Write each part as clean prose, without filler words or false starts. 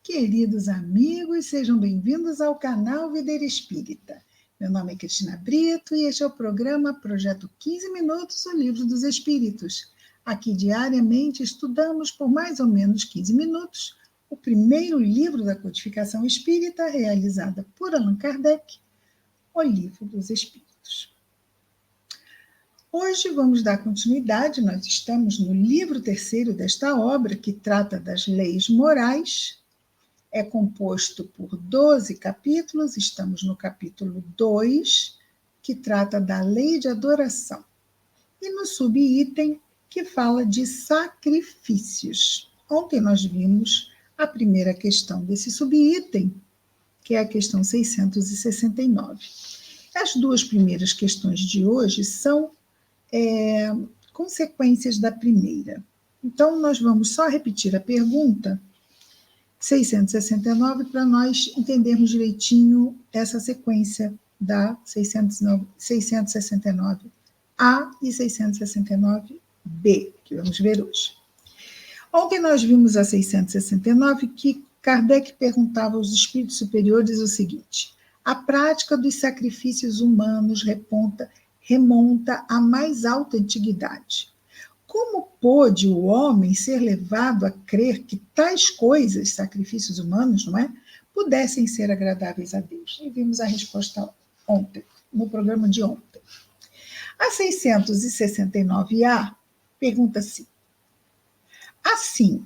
Queridos amigos, sejam bem-vindos ao canal Videira Espírita. Meu nome é Cristina Brito e este é o programa Projeto 15 Minutos, o Livro dos Espíritos. Aqui diariamente estudamos por mais ou menos 15 minutos o primeiro livro da codificação espírita realizada por Allan Kardec, o Livro dos Espíritos. Hoje vamos dar continuidade, nós estamos no livro terceiro desta obra, que trata das leis morais. É composto por 12 capítulos, estamos no capítulo 2, que trata da lei de adoração. E no subitem, que fala de sacrifícios. Ontem nós vimos a primeira questão desse subitem, que é a questão 669. As duas primeiras questões de hoje são consequências da primeira. Então, nós vamos só repetir a pergunta 669 para nós entendermos direitinho essa sequência da 669A e 669B, que vamos ver hoje. Ontem nós vimos a 669 que Kardec perguntava aos espíritos superiores o seguinte: a prática dos sacrifícios humanos remonta à mais alta antiguidade. Como pôde o homem ser levado a crer que tais coisas, sacrifícios humanos, não é, pudessem ser agradáveis a Deus? E vimos a resposta ontem, no programa de ontem. A 669A pergunta assim,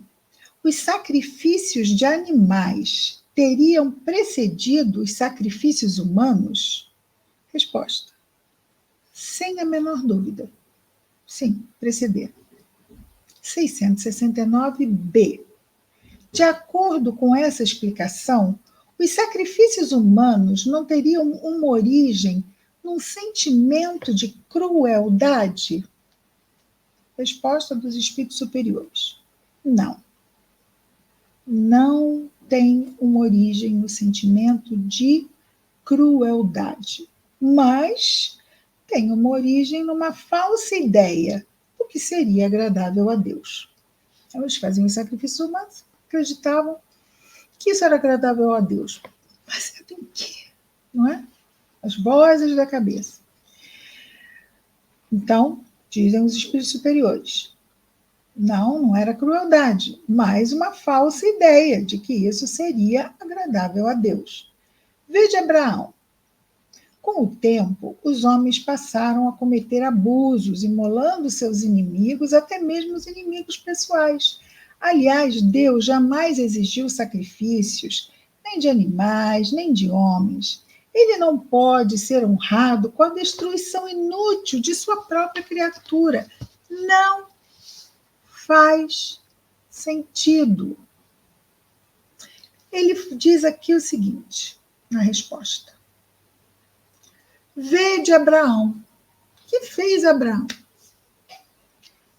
os sacrifícios de animais teriam precedido os sacrifícios humanos? Resposta: sem a menor dúvida. Sim, preceder. 669B. De acordo com essa explicação, os sacrifícios humanos não teriam uma origem num sentimento de crueldade? Resposta dos espíritos superiores: não. Não tem uma origem no sentimento de crueldade, mas tem uma origem numa falsa ideia do que seria agradável a Deus. Eles faziam sacrifícios humanos, acreditavam que isso era agradável a Deus. Mas tem que, não é? As vozes da cabeça. Então, dizem os espíritos superiores, não era crueldade, mas uma falsa ideia de que isso seria agradável a Deus. Veja Abraão. Com o tempo, os homens passaram a cometer abusos, imolando seus inimigos, até mesmo os inimigos pessoais. Aliás, Deus jamais exigiu sacrifícios, nem de animais, nem de homens. Ele não pode ser honrado com a destruição inútil de sua própria criatura. Não faz sentido. Ele diz aqui o seguinte, na resposta: Vede Abraão. O que fez Abraão?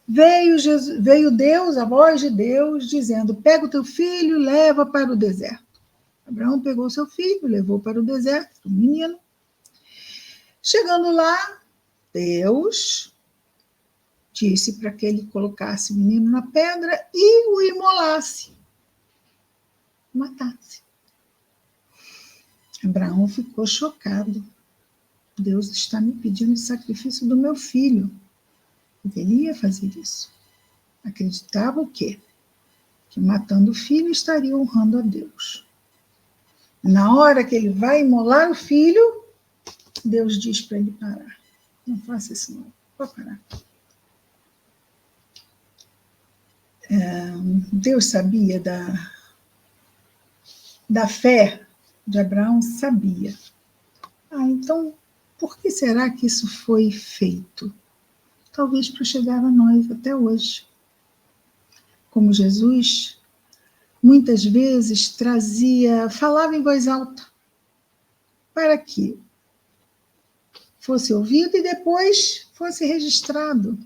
Veio Deus, a voz de Deus, dizendo: pega o teu filho e leva para o deserto. Abraão pegou seu filho, levou para o deserto, o menino. Chegando lá, Deus disse para que ele colocasse o menino na pedra e o imolasse, matasse. Abraão ficou chocado. Deus está me pedindo o sacrifício do meu filho. Ele ia fazer isso. Acreditava o quê? Que matando o filho estaria honrando a Deus. Na hora que ele vai imolar o filho, Deus diz para ele parar. Não faça isso não, pode parar. Deus sabia da fé de Abraão, sabia. Então, por que será que isso foi feito? Talvez para chegar a nós até hoje. Como Jesus, muitas vezes falava em voz alta, para que fosse ouvido e depois fosse registrado.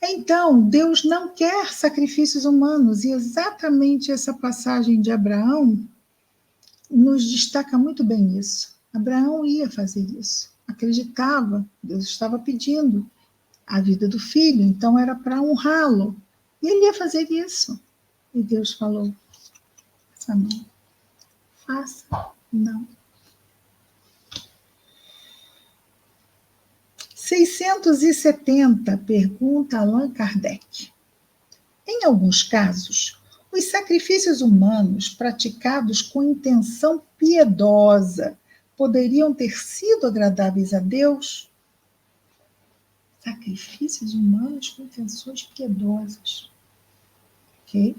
Então, Deus não quer sacrifícios humanos, e exatamente essa passagem de Abraão nos destaca muito bem isso. Abraão ia fazer isso, acreditava, Deus estava pedindo a vida do filho, então era para honrá-lo. E ele ia fazer isso. E Deus falou: Faça não. Faça não. 670, pergunta Allan Kardec. Em alguns casos, os sacrifícios humanos praticados com intenção piedosa poderiam ter sido agradáveis a Deus? Sacrifícios humanos com intenções piedosas. Ok?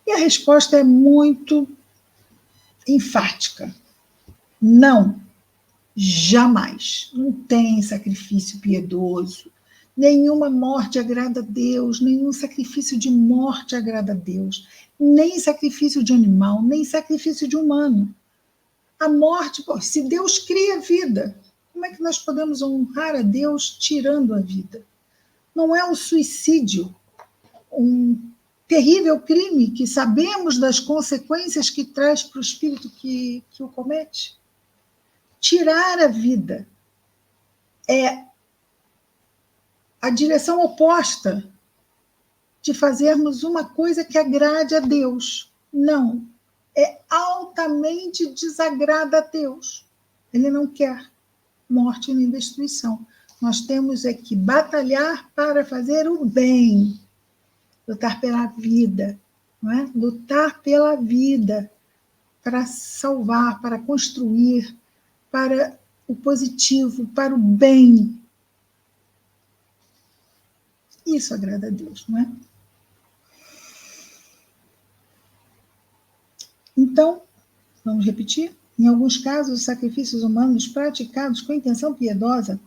E a resposta é muito enfática. Não. Jamais. Não tem sacrifício piedoso. Nenhuma morte agrada a Deus, nenhum sacrifício de morte agrada a Deus, nem sacrifício de animal, nem sacrifício de humano. A morte, pô, se Deus cria a vida, como é que nós podemos honrar a Deus tirando a vida? Não é um suicídio, um terrível crime que sabemos das consequências que traz para o espírito que o comete? Tirar a vida é a direção oposta de fazermos uma coisa que agrade a Deus. Não. É altamente desagrada a Deus. Ele não quer morte nem destruição. Nós temos é que batalhar para fazer o bem. Lutar pela vida. Não é? Lutar pela vida. Para salvar, para construir, para o positivo, para o bem. Isso agrada a Deus, não é? Então, vamos repetir? Em alguns casos, os sacrifícios humanos praticados com intenção piedosa,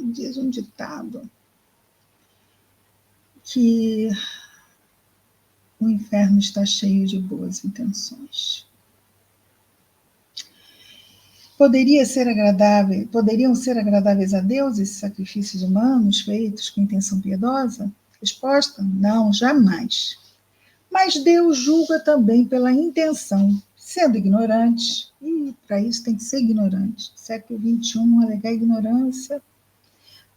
diz um ditado que o inferno está cheio de boas intenções. Poderiam ser agradáveis a Deus esses sacrifícios humanos feitos com intenção piedosa? Resposta: não, jamais. Mas Deus julga também pela intenção, sendo ignorante, e para isso tem que ser ignorante. Século XXI, alegar ignorância.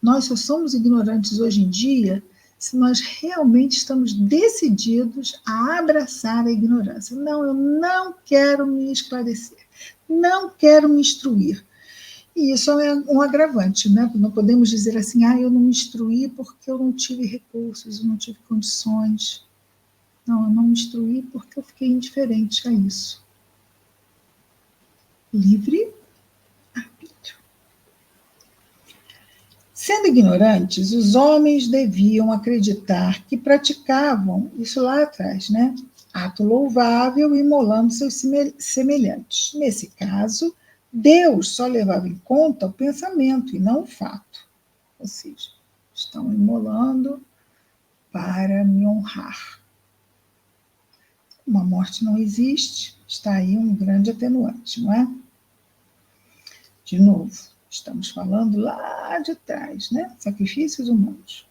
Nós só somos ignorantes hoje em dia se nós realmente estamos decididos a abraçar a ignorância. Não, eu não quero me esclarecer, não quero me instruir. E isso é um agravante, né? Não podemos dizer assim, eu não me instruí porque eu não tive recursos, eu não tive condições. Não, eu não me instruí porque eu fiquei indiferente a isso. Livre arbítrio. Sendo ignorantes, os homens deviam acreditar que praticavam, isso lá atrás, né? Ato louvável, imolando seus semelhantes. Nesse caso, Deus só levava em conta o pensamento e não o fato. Ou seja, estão imolando para me honrar. Uma morte não existe, está aí um grande atenuante, não é? De novo, estamos falando lá de trás, né? Sacrifícios humanos.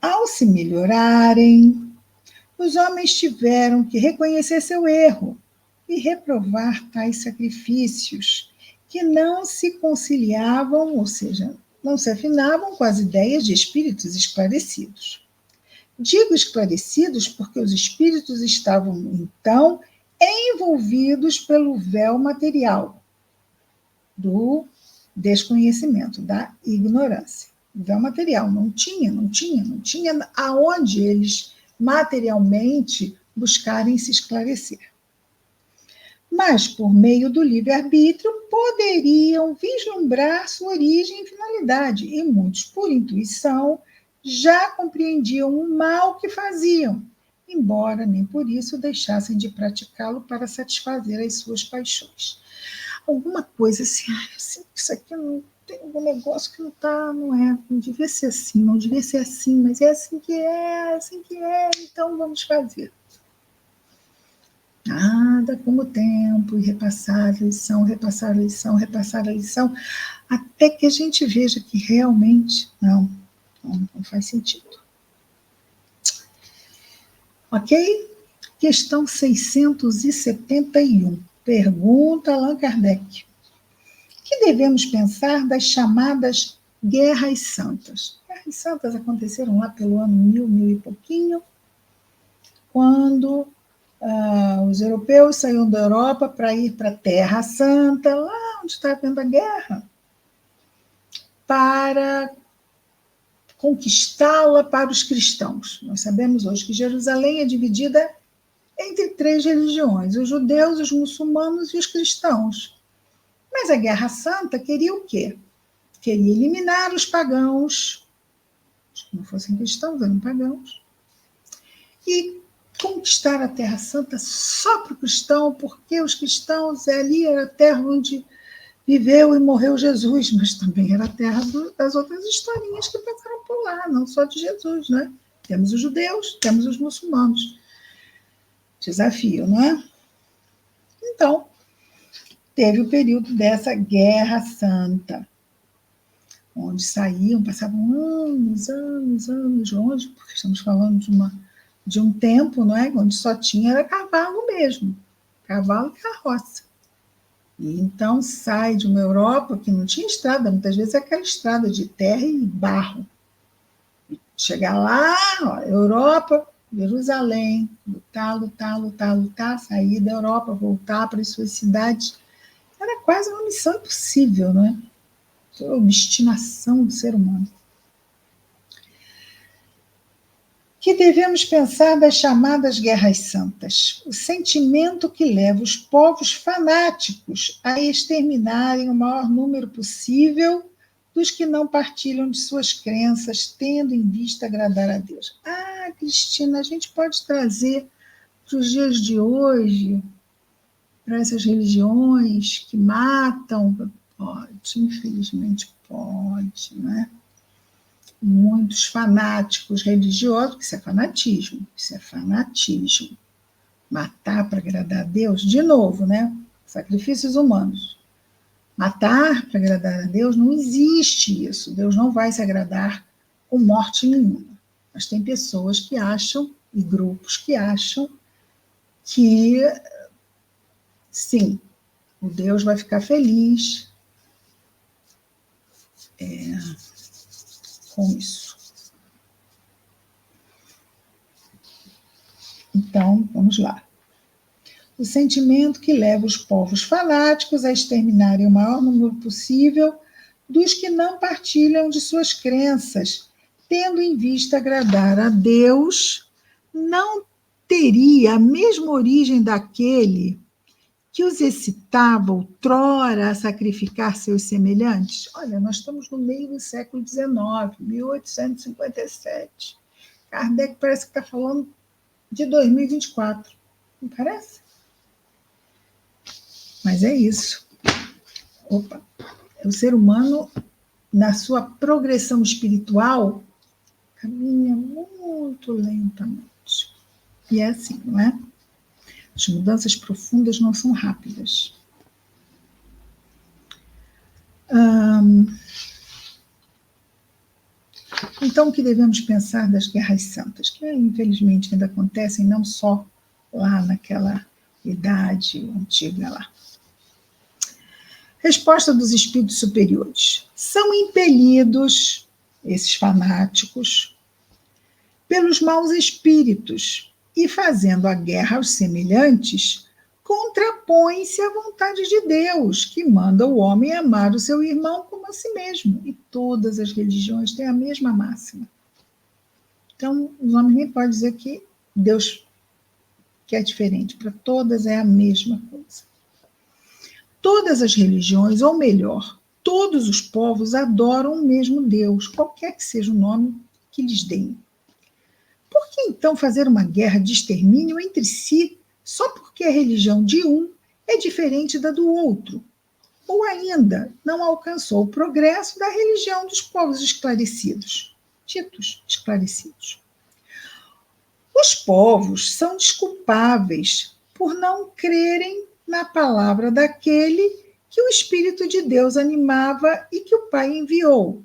Ao se melhorarem, os homens tiveram que reconhecer seu erro e reprovar tais sacrifícios que não se conciliavam, ou seja, não se afinavam com as ideias de espíritos esclarecidos. Digo esclarecidos porque os espíritos estavam, então, envolvidos pelo véu material do desconhecimento, da ignorância. O véu material não tinha aonde eles materialmente buscarem se esclarecer. Mas, por meio do livre-arbítrio, poderiam vislumbrar sua origem e finalidade, e muitos, por intuição, já compreendiam o mal que faziam, embora nem por isso deixassem de praticá-lo para satisfazer as suas paixões. Alguma coisa assim, eu sinto que isso aqui não tem algum negócio que não devia ser assim, não devia ser assim, mas é assim que é, então vamos fazer. Nada como o tempo, e repassar a lição, até que a gente veja que realmente não faz sentido. Ok? Questão 671. Pergunta Allan Kardec. O que devemos pensar das chamadas guerras santas? guerras santas aconteceram lá pelo ano 1000 e pouquinho, quando os europeus saíram da Europa para ir para a Terra Santa, lá onde está havendo a guerra, para conquistá-la para os cristãos. Nós sabemos hoje que Jerusalém é dividida entre 3 religiões, os judeus, os muçulmanos e os cristãos. Mas a Guerra Santa queria o quê? Queria eliminar os pagãos, que não fossem cristãos, eram pagãos, e conquistar a Terra Santa só para o cristão, porque os cristãos ali era a terra onde viveu e morreu Jesus, mas também era a terra das outras historinhas que passaram por lá, não só de Jesus, né? Temos os judeus, temos os muçulmanos. Desafio, não é? Então, teve o período dessa Guerra Santa, onde saíam, passavam anos longe, porque estamos falando de um tempo, não é? Onde só tinha era cavalo mesmo, cavalo e carroça. E então sai de uma Europa que não tinha estrada, muitas vezes é aquela estrada de terra e barro. E chegar lá, ó, Europa, Jerusalém, lutar, sair da Europa, voltar para as suas cidades, era quase uma missão impossível, não é? A obstinação do ser humano. Que devemos pensar das chamadas guerras santas? O sentimento que leva os povos fanáticos a exterminarem o maior número possível dos que não partilham de suas crenças, tendo em vista agradar a Deus. Ah, Cristina, a gente pode trazer para os dias de hoje, para essas religiões que matam? Pode, infelizmente pode, né? Muitos fanáticos religiosos, isso é fanatismo. Matar para agradar a Deus, de novo, né? Sacrifícios humanos. Matar para agradar a Deus, não existe isso. Deus não vai se agradar com morte nenhuma. Mas tem pessoas que acham, e grupos que acham, que sim, o Deus vai ficar feliz com isso. Então, vamos lá. O sentimento que leva os povos fanáticos a exterminarem o maior número possível dos que não partilham de suas crenças, tendo em vista agradar a Deus, não teria a mesma origem daquele que os excitava outrora a sacrificar seus semelhantes? Olha, nós estamos no meio do século XIX, 1857. Kardec parece que está falando de 2024. Não parece? Mas é isso. Opa! O ser humano, na sua progressão espiritual, caminha muito lentamente. E é assim, não é? As mudanças profundas não são rápidas. Então, o que devemos pensar das guerras santas, que infelizmente ainda acontecem não só lá naquela idade antiga lá. Resposta dos espíritos superiores. São impelidos, esses fanáticos, pelos maus espíritos e, fazendo a guerra aos semelhantes, contrapõe-se à vontade de Deus, que manda o homem amar o seu irmão como a si mesmo. E todas as religiões têm a mesma máxima. Então, os homens nem podem dizer que Deus quer diferente. Para todas é a mesma coisa. Todas as religiões, ou melhor, todos os povos adoram o mesmo Deus, qualquer que seja o nome que lhes deem. Por que então fazer uma guerra de extermínio entre si, só porque a religião de um é diferente da do outro? Ou ainda não alcançou o progresso da religião dos povos esclarecidos, ditos esclarecidos. Os povos são desculpáveis por não crerem na palavra daquele que o Espírito de Deus animava e que o Pai enviou.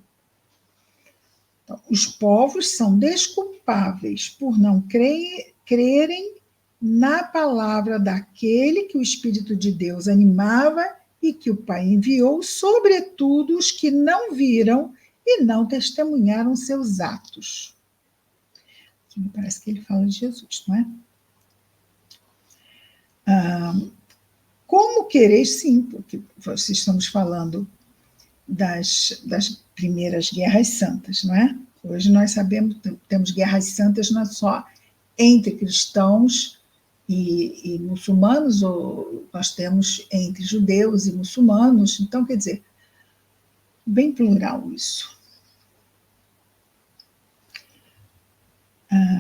Então, os povos são desculpáveis por não crerem na palavra daquele que o Espírito de Deus animava e que o Pai enviou, sobretudo os que não viram e não testemunharam seus atos. Aqui me parece que ele fala de Jesus, não é? Como quereis, sim, porque estamos falando das primeiras guerras santas, não é? Hoje nós sabemos, temos guerras santas não só entre cristãos e muçulmanos, ou nós temos entre judeus e muçulmanos, então, quer dizer, bem plural isso.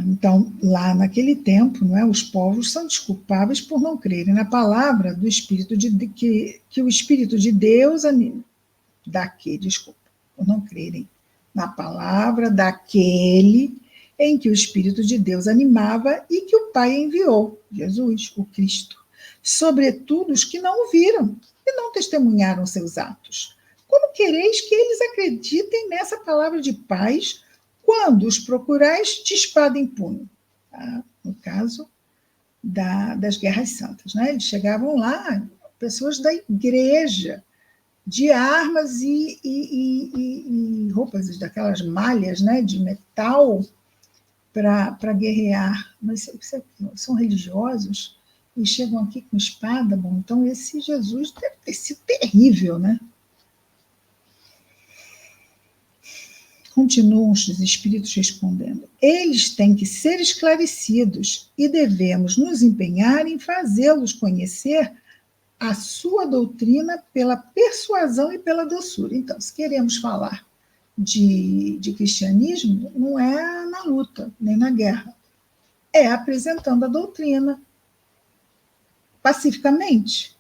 Então, lá naquele tempo, não é, os povos são desculpáveis por não crerem na palavra do Espírito que o Espírito de Deus por não crerem na palavra daquele em que o Espírito de Deus animava e que o Pai enviou, Jesus, o Cristo. Sobretudo os que não o viram e não testemunharam seus atos. Como quereis que eles acreditem nessa palavra de paz quando os procurais de espada em punho? Tá? No caso das guerras santas, né? Eles chegavam lá, pessoas da igreja, de armas e roupas daquelas malhas, né, de metal para guerrear. Mas são religiosos e chegam aqui com espada. Bom, então esse Jesus deve ter sido terrível, né? Continuam os espíritos respondendo. Eles têm que ser esclarecidos e devemos nos empenhar em fazê-los conhecer a sua doutrina pela persuasão e pela doçura. Então, se queremos falar de cristianismo, não é na luta, nem na guerra. É apresentando a doutrina pacificamente.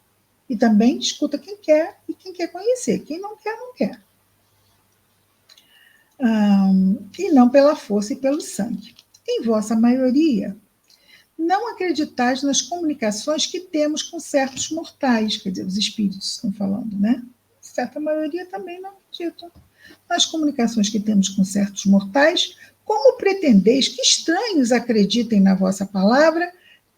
E também escuta quem quer e quem quer conhecer. Quem não quer, não quer. E não pela força e pelo sangue. Em vossa maioria, não acreditais nas comunicações que temos com certos mortais, quer dizer, os espíritos estão falando, né? Certa maioria também não acredita nas comunicações que temos com certos mortais. Como pretendeis que estranhos acreditem na vossa palavra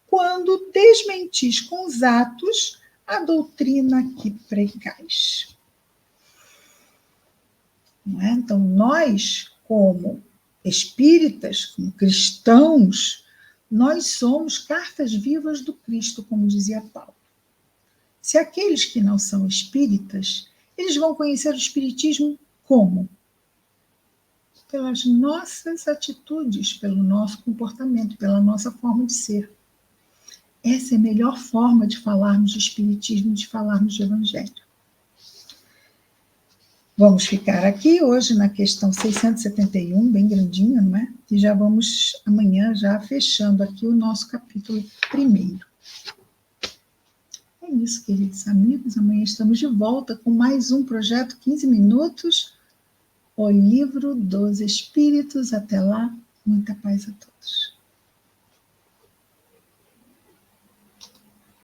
quando desmentis com os atos a doutrina que pregais? Não é? Então, nós, como espíritas, como cristãos, nós somos cartas vivas do Cristo, como dizia Paulo. Se aqueles que não são espíritas, eles vão conhecer o espiritismo como? Pelas nossas atitudes, pelo nosso comportamento, pela nossa forma de ser. Essa é a melhor forma de falarmos de espiritismo, de falarmos de evangelho. Vamos ficar aqui hoje na questão 671, bem grandinha, não é? E já vamos amanhã já fechando aqui o nosso capítulo 1. É isso, queridos amigos. Amanhã estamos de volta com mais um projeto 15 minutos, o Livro dos Espíritos. Até lá, muita paz a todos.